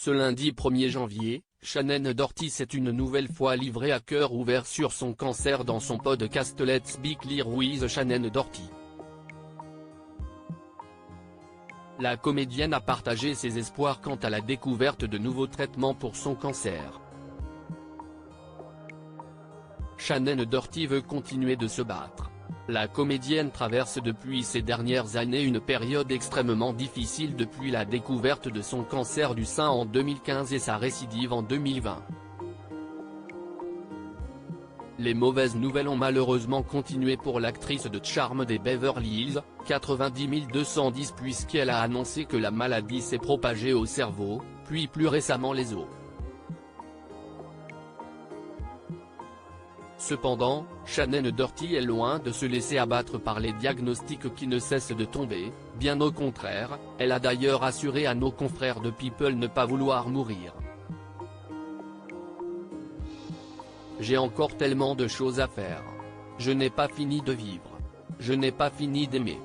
Ce lundi 1er janvier, Shannon Doherty s'est une nouvelle fois livrée à cœur ouvert sur son cancer dans son podcast Let's Be Clear with Shannon Doherty. La comédienne a partagé ses espoirs quant à la découverte de nouveaux traitements pour son cancer. Shannon Doherty veut continuer de se battre. La comédienne traverse depuis ces dernières années une période extrêmement difficile depuis la découverte de son cancer du sein en 2015 et sa récidive en 2020. Les mauvaises nouvelles ont malheureusement continué pour l'actrice de charme des Beverly Hills, 90 210 puisqu'elle a annoncé que la maladie s'est propagée au cerveau, puis plus récemment les os. Cependant, Shannon Doherty est loin de se laisser abattre par les diagnostics qui ne cessent de tomber, bien au contraire, elle a d'ailleurs assuré à nos confrères de People ne pas vouloir mourir. J'ai encore tellement de choses à faire. Je n'ai pas fini de vivre. Je n'ai pas fini d'aimer.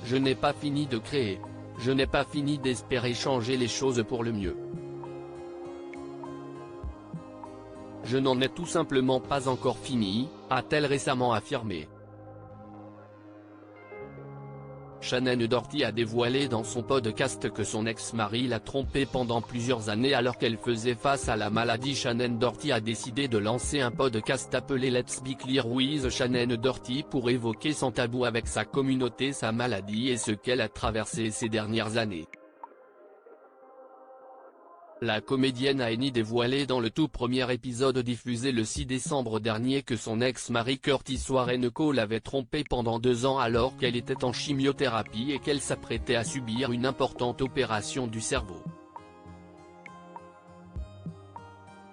Je n'ai pas fini de créer. Je n'ai pas fini d'espérer changer les choses pour le mieux. Je n'en ai tout simplement pas encore fini, a-t-elle récemment affirmé. Shannon Doherty a dévoilé dans son podcast que son ex-mari l'a trompée pendant plusieurs années alors qu'elle faisait face à la maladie. Shannon Doherty a décidé de lancer un podcast appelé Let's Be Clear with Shannon Doherty pour évoquer sans tabou avec sa communauté sa maladie et ce qu'elle a traversé ces dernières années. La comédienne a dévoilé dans le tout premier épisode diffusé le 6 décembre dernier que son ex-mari Curtis Warren-Cole l'avait trompée pendant 2 ans alors qu'elle était en chimiothérapie et qu'elle s'apprêtait à subir une importante opération du cerveau.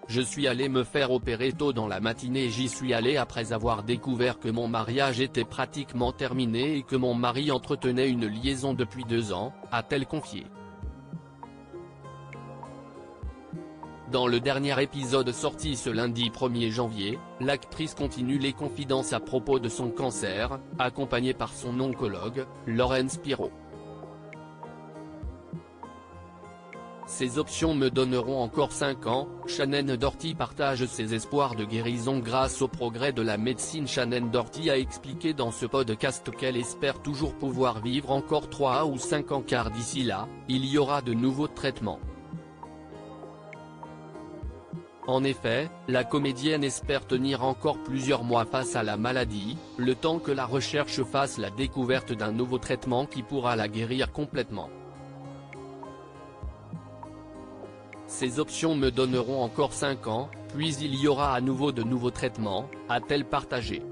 Je suis allé me faire opérer tôt dans la matinée et j'y suis allé après avoir découvert que mon mariage était pratiquement terminé et que mon mari entretenait une liaison depuis 2 ans, a-t-elle confié. Dans le dernier épisode sorti ce lundi 1er janvier, l'actrice continue les confidences à propos de son cancer, accompagnée par son oncologue, Lauren Spiro. Ces options me donneront encore 5 ans, Shannon Doherty partage ses espoirs de guérison grâce au progrès de la médecine. Shannon Doherty a expliqué dans ce podcast qu'elle espère toujours pouvoir vivre encore 3 ou 5 ans car d'ici là, il y aura de nouveaux traitements. En effet, la comédienne espère tenir encore plusieurs mois face à la maladie, le temps que la recherche fasse la découverte d'un nouveau traitement qui pourra la guérir complètement. Ces options me donneront encore 5 ans, puis il y aura à nouveau de nouveaux traitements, a-t-elle partagé.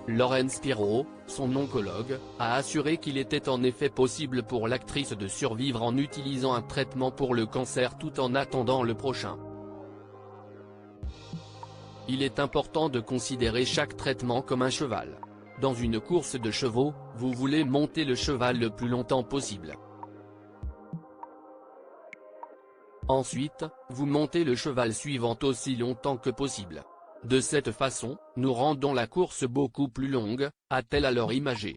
Lauren Spiro, son oncologue, a assuré qu'il était en effet possible pour l'actrice de survivre en utilisant un traitement pour le cancer tout en attendant le prochain. Il est important de considérer chaque traitement comme un cheval. Dans une course de chevaux, vous voulez monter le cheval le plus longtemps possible. Ensuite, vous montez le cheval suivant aussi longtemps que possible. De cette façon, nous rendons la course beaucoup plus longue, a-t-elle alors imagé.